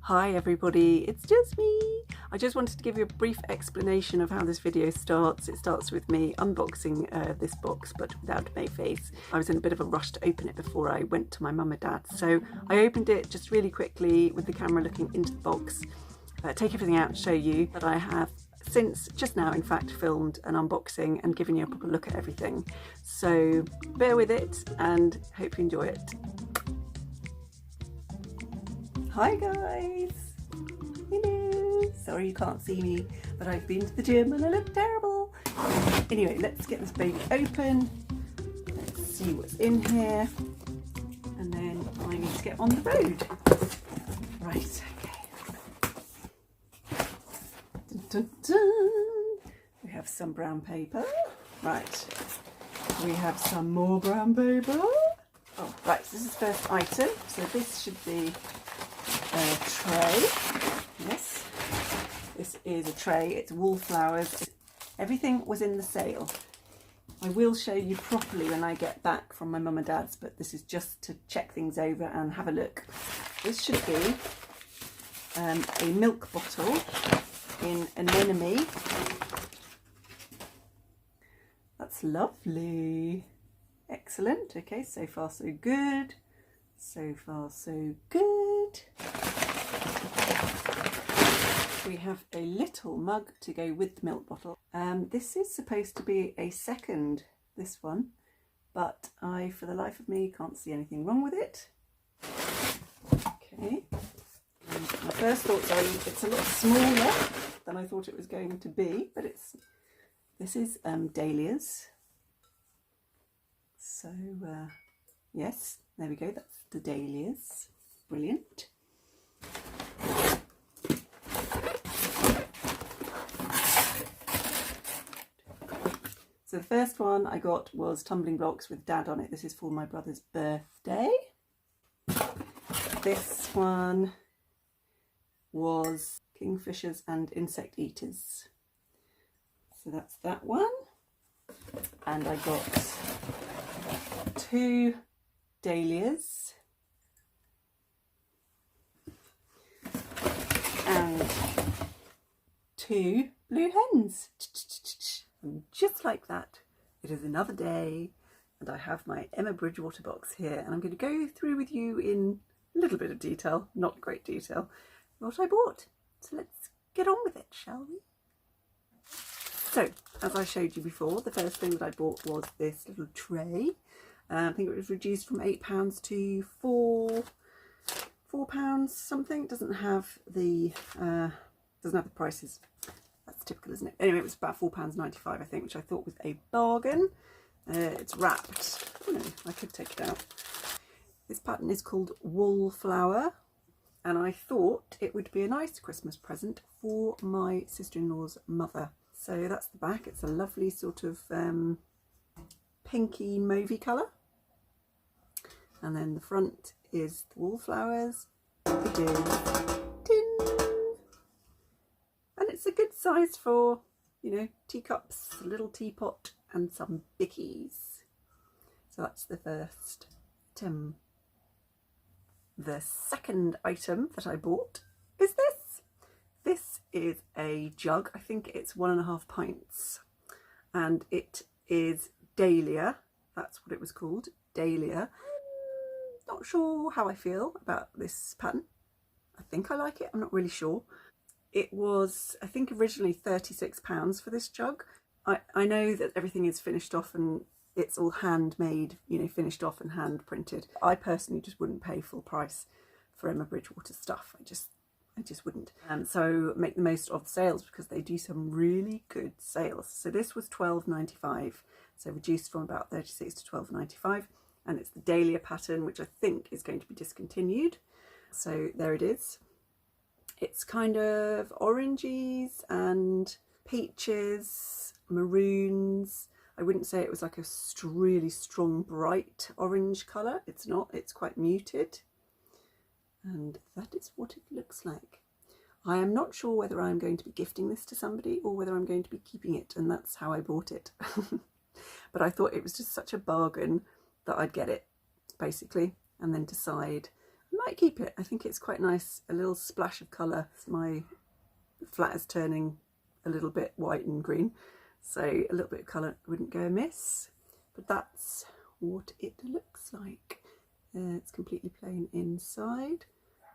Hi everybody, it's just me. I just wanted to give you a brief explanation of how this video starts. It starts with me unboxing this box, but without my face. I was in a bit of a rush to open it before I went to my mum and dad's, so I opened it just really quickly with the camera looking into the box, take everything out and show you that I have since just now in fact filmed an unboxing and given you a proper look at everything. So bear with it and hope you enjoy it. Hi guys! Hello! Sorry you can't see me, but I've been to the gym and I look terrible. Anyway, let's get this baby open. Let's see what's in here. And then I need to get on the road. Right, okay. Dun, dun, dun. We have some brown paper. Right. We have some more brown paper. Oh, right, so this is the first item. So this should be a tray. Yes, this is a tray. It's Wallflowers. Everything was in the sale. I will show you properly when I get back from my mum and dad's, but this is just to check things over and have a look. This should be a milk bottle in anemone. That's lovely. Excellent. Okay, so far so good. So far so good. We have a little mug to go with the milk bottle. This is supposed to be a second, this one, but I, for the life of me, can't see anything wrong with it. Okay. And my first thoughts are it's a lot smaller than I thought it was going to be, but this is Dahlia's. So yes, there we go, that's the Dahlias. Brilliant. So the first one I got was tumbling blocks with Dad on it. This is for my brother's birthday. This one was kingfishers and insect eaters. So that's that one. And I got 2 Dahlias and 2 blue hens. And just like that, it is another day and I have my Emma Bridgewater box here, and I'm going to go through with you in a little bit of detail, not great detail, what I bought. So let's get on with it, shall we? So, as I showed you before, the first thing that I bought was this little tray. I think it was reduced from £8 to £4 something. It doesn't have the prices. That's typical, isn't it? Anyway, it was about £4.95 I think, which I thought was a bargain. It's wrapped. Oh no, I could take it out. This pattern is called Wallflower, and I thought it would be a nice Christmas present for my sister-in-law's mother. So that's the back. It's a lovely sort of pinky mauvey colour. And then the front is the Wallflowers. It is tin. And it's a good size for, you know, teacups, a little teapot and some bickies. So that's the first item. The second item that I bought is this. This is a jug. I think it's 1.5 pints. And it is Dahlia. That's what it was called, Dahlia. Not sure how I feel about this pattern. I think I like it, I'm not really sure. It was, I think, originally £36 for this jug. I know that everything is finished off and it's all handmade, you know, finished off and hand printed. I personally just wouldn't pay full price for Emma Bridgewater stuff. I just wouldn't. So make the most of the sales because they do some really good sales. So this was £12.95, so reduced from about £36 to £12.95. And it's the Dahlia pattern, which I think is going to be discontinued. So there it is. It's kind of oranges and peaches, maroons. I wouldn't say it was like a really strong, bright orange colour. It's not, it's quite muted. And that is what it looks like. I am not sure whether I'm going to be gifting this to somebody or whether I'm going to be keeping it, and that's how I bought it. But I thought it was just such a bargain that I'd get it, basically, and then decide I might keep it. I think it's quite nice, a little splash of colour. My flat is turning a little bit white and green, so a little bit of colour wouldn't go amiss. But that's what it looks like. It's completely plain inside.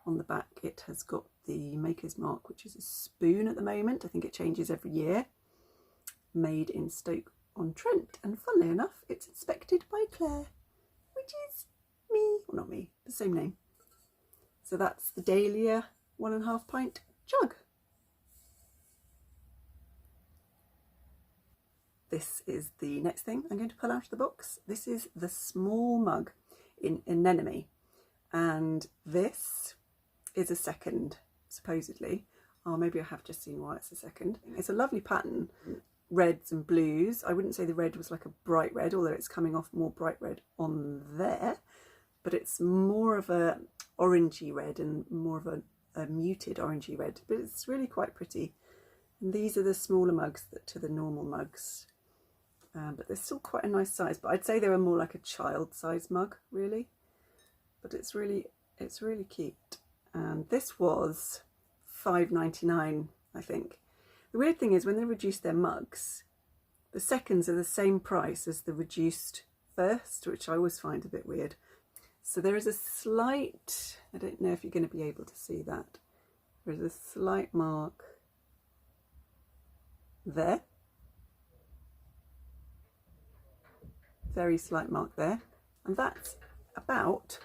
On the back it has got the maker's mark, which is a spoon at the moment. I think it changes every year. Made in Stoke-on-Trent, and funnily enough it's inspected by Claire, which is me, well not me, the same name. So that's the Dahlia 1.5 pint jug. This is the next thing I'm going to pull out of the box. This is the small mug in anemone, and this is a second, supposedly. Or maybe I have just seen why it's a second. It's a lovely pattern, reds and blues. I wouldn't say the red was like a bright red, although it's coming off more bright red on there, but it's more of a orangey red and more of a muted orangey red, but it's really quite pretty. And these are the smaller mugs to the normal mugs, but they're still quite a nice size, but I'd say they were more like a child size mug really, but it's really cute. And this was £5.99, I think. The weird thing is when they reduce their mugs, the seconds are the same price as the reduced first, which I always find a bit weird. So there is a slight, I don't know if you're going to be able to see that, there is a slight mark there, very slight mark there, and that's about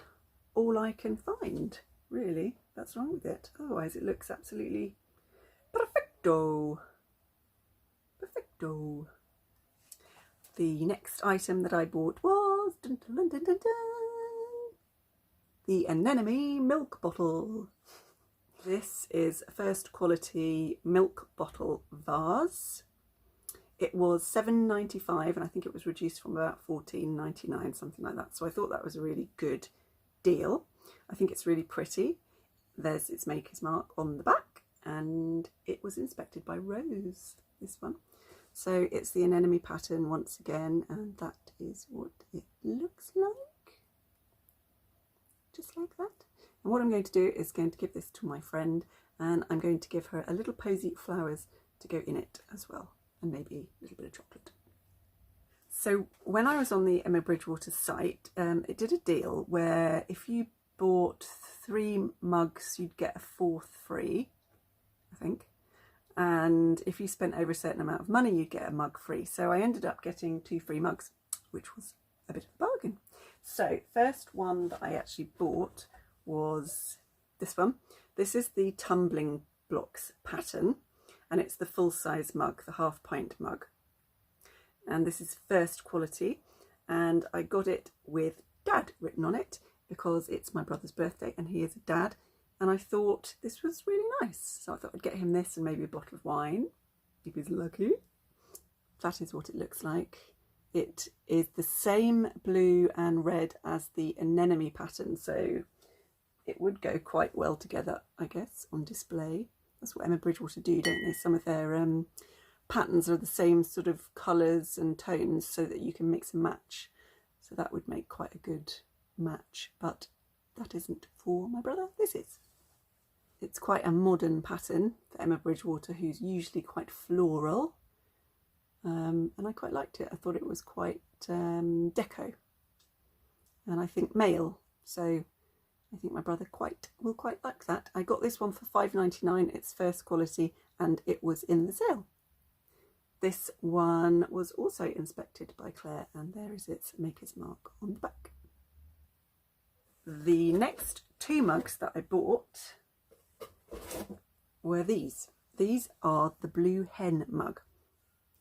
all I can find really that's wrong with it. Otherwise it looks absolutely perfecto. Perfecto. The next item that I bought was dun, dun, dun, dun, dun, the anemone milk bottle. This is a first quality milk bottle vase. It was £7.95 and I think it was reduced from about £14.99, something like that. So I thought that was a really good deal. I think it's really pretty. There's its maker's mark on the back, and it was inspected by Rose, this one. So it's the anemone pattern once again, and that is what it looks like. Just like that. And what I'm going to do is going to give this to my friend, and I'm going to give her a little posy flowers to go in it as well, and maybe a little bit of chocolate. So when I was on the Emma Bridgewater site, it did a deal where if you bought 3 mugs, you'd get a 4th free, I think. And if you spent over a certain amount of money, you'd get a mug free. So I ended up getting 2 free mugs, which was a bit of a bargain. So first one that I actually bought was this one. This is the tumbling blocks pattern, and it's the full-size mug, the 1/2 pint mug. And this is first quality, and I got it with Dad written on it because it's my brother's birthday and he is a dad, and I thought this was really nice, so I thought I'd get him this and maybe a bottle of wine if he's lucky. That is what it looks like. It is the same blue and red as the anemone pattern, so it would go quite well together, I guess, on display. That's what Emma Bridgewater do, don't they? Some of their patterns are the same sort of colours and tones so that you can mix and match. So that would make quite a good match, but that isn't for my brother, this is. It's quite a modern pattern for Emma Bridgewater, who's usually quite floral. And I quite liked it. I thought it was quite deco, and I think male, so I think my brother will quite like that. I got this one for £5.99. It's first quality and it was in the sale. This one was also inspected by Claire, and there is its maker's mark on the back. The next 2 mugs that I bought were these. These are the blue hen mug.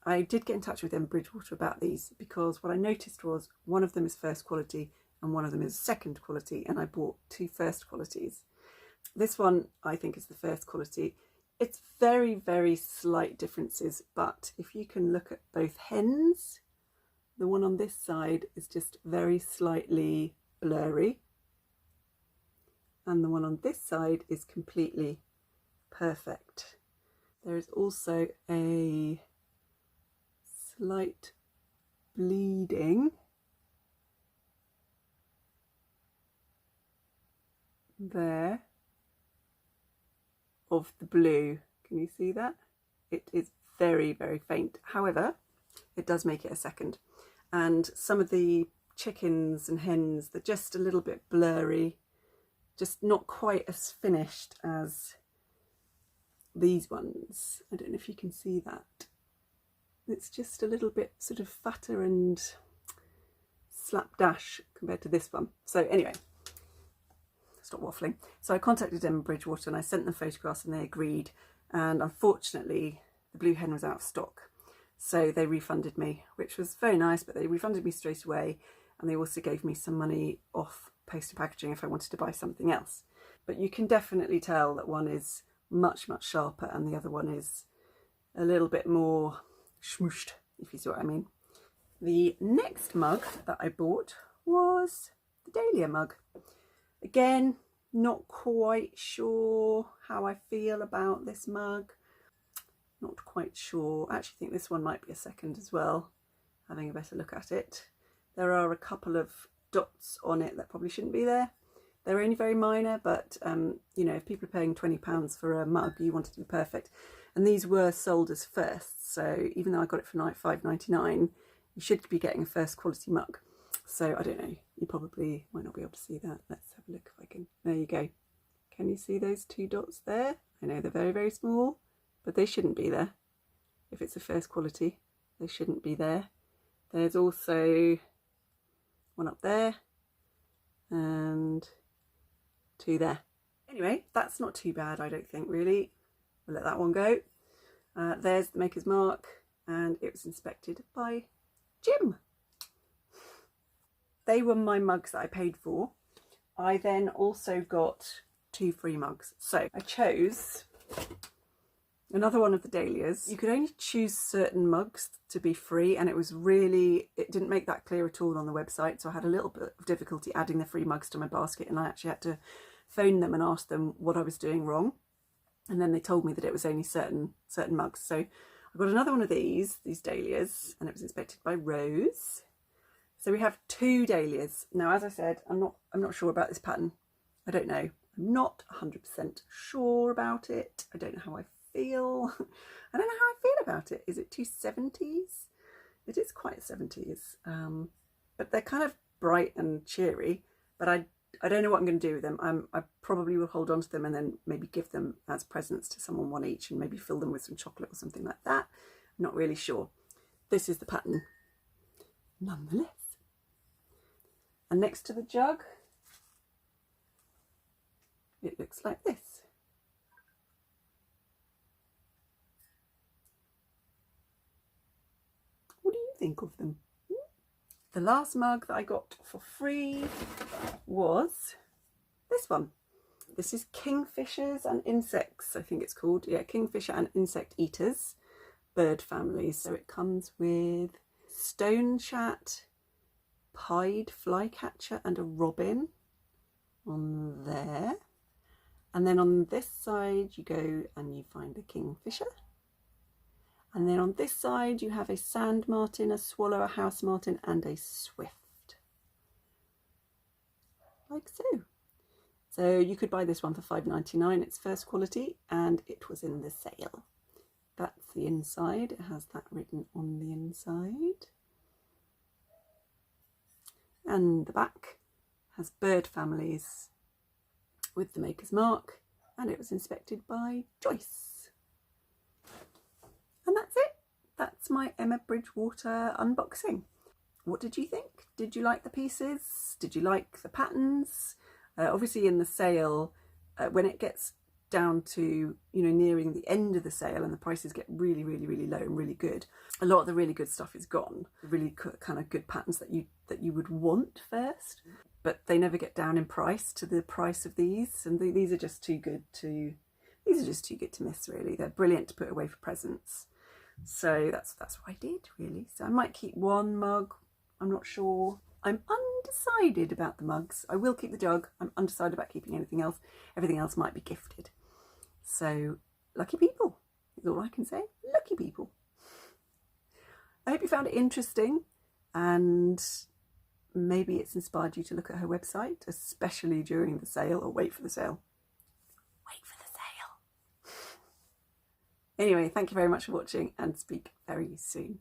I did get in touch with Emma Bridgewater about these because what I noticed was one of them is first quality and one of them is second quality, and I bought 2 first qualities. This one I think is the first quality. It's very, very slight differences, but if you can look at both hens, the one on this side is just very slightly blurry, and the one on this side is completely perfect. There is also a slight bleeding there of the blue. Can you see that? It is very, very faint. However, it does make it a second. And some of the chickens and hens, they're just a little bit blurry, just not quite as finished as these ones. I don't know if you can see that. It's just a little bit sort of fatter and slapdash compared to this one. So anyway, stop waffling. So I contacted Emma Bridgewater and I sent them photographs and they agreed. And unfortunately, the blue hen was out of stock. So they refunded me, which was very nice, but they refunded me straight away. And they also gave me some money off postal packaging if I wanted to buy something else. But you can definitely tell that one is much, much sharper and the other one is a little bit more smooshed, if you see what I mean. The next mug that I bought was the Dahlia mug. Again, not quite sure how I feel about this mug. Not quite sure. I actually think this one might be a second as well, having a better look at it. There are a couple of dots on it that probably shouldn't be there. They're only very minor, but you know, if people are paying £20 for a mug, you want it to be perfect. And these were sold as first, so even though I got it for £5.99, you should be getting a first quality mug. So I don't know, you probably might not be able to see that. Let's have a look if I can. There you go. Can you see those two dots there? I know they're very, very small, but they shouldn't be there. If it's a first quality, they shouldn't be there. There's also one up there and two there. Anyway, that's not too bad, I don't think, really. We'll let that one go. There's the maker's mark, and it was inspected by Jim. They were my mugs that I paid for. I then also got 2 free mugs. So I chose another one of the Dahlias. You could only choose certain mugs to be free, and it didn't make that clear at all on the website, so I had a little bit of difficulty adding the free mugs to my basket, and I actually had to phone them and ask them what I was doing wrong. And then they told me that it was only certain mugs. So I got another one of these Dahlias, and it was inspected by Rose. So we have 2 Dahlias. Now, as I said, I'm not sure about this pattern. I don't know. I'm not 100% sure about it. I don't know how I feel. I don't know how I feel about it. Is it too 70s? It is quite 70s. But they're kind of bright and cheery. But I don't know what I'm going to do with them. I probably will hold on to them and then maybe give them as presents to someone, one each, and maybe fill them with some chocolate or something like that. I'm not really sure. This is the pattern nonetheless. And next to the jug, it looks like this. What do you think of them? The last mug that I got for free was this one. This is Kingfishers and Insects, I think it's called. Yeah, Kingfisher and Insect Eaters, bird families. So it comes with stone chat, pied flycatcher and a robin on there. And then on this side you go and you find a kingfisher. And then on this side you have a sand martin, a swallow, a house martin and a swift. Like so. So you could buy this one for £5.99. It's first quality and it was in the sale. That's the inside. It has that written on the inside. And the back has bird families with the maker's mark, and it was inspected by Joyce. And that's it. That's my Emma Bridgewater unboxing. What did you think? Did you like the pieces? Did you like the patterns? Obviously in the sale, when it gets down to, you know, nearing the end of the sale and the prices get really, really, really low and really good, a lot of the really good stuff is gone. Really kind of good patterns that you would want first, but they never get down in price to the price of these, and these are just too good to miss, really. They're brilliant to put away for presents. So that's what I did, really. So I might keep one mug. I'm not sure. I'm undecided about the mugs. I will keep the jug. I'm undecided about keeping anything else. Everything else might be gifted. So lucky people is all I can say. Lucky people. I hope you found it interesting and maybe it's inspired you to look at her website, especially during the sale, or wait for the sale. Wait for the sale. Anyway, thank you very much for watching, and speak very soon.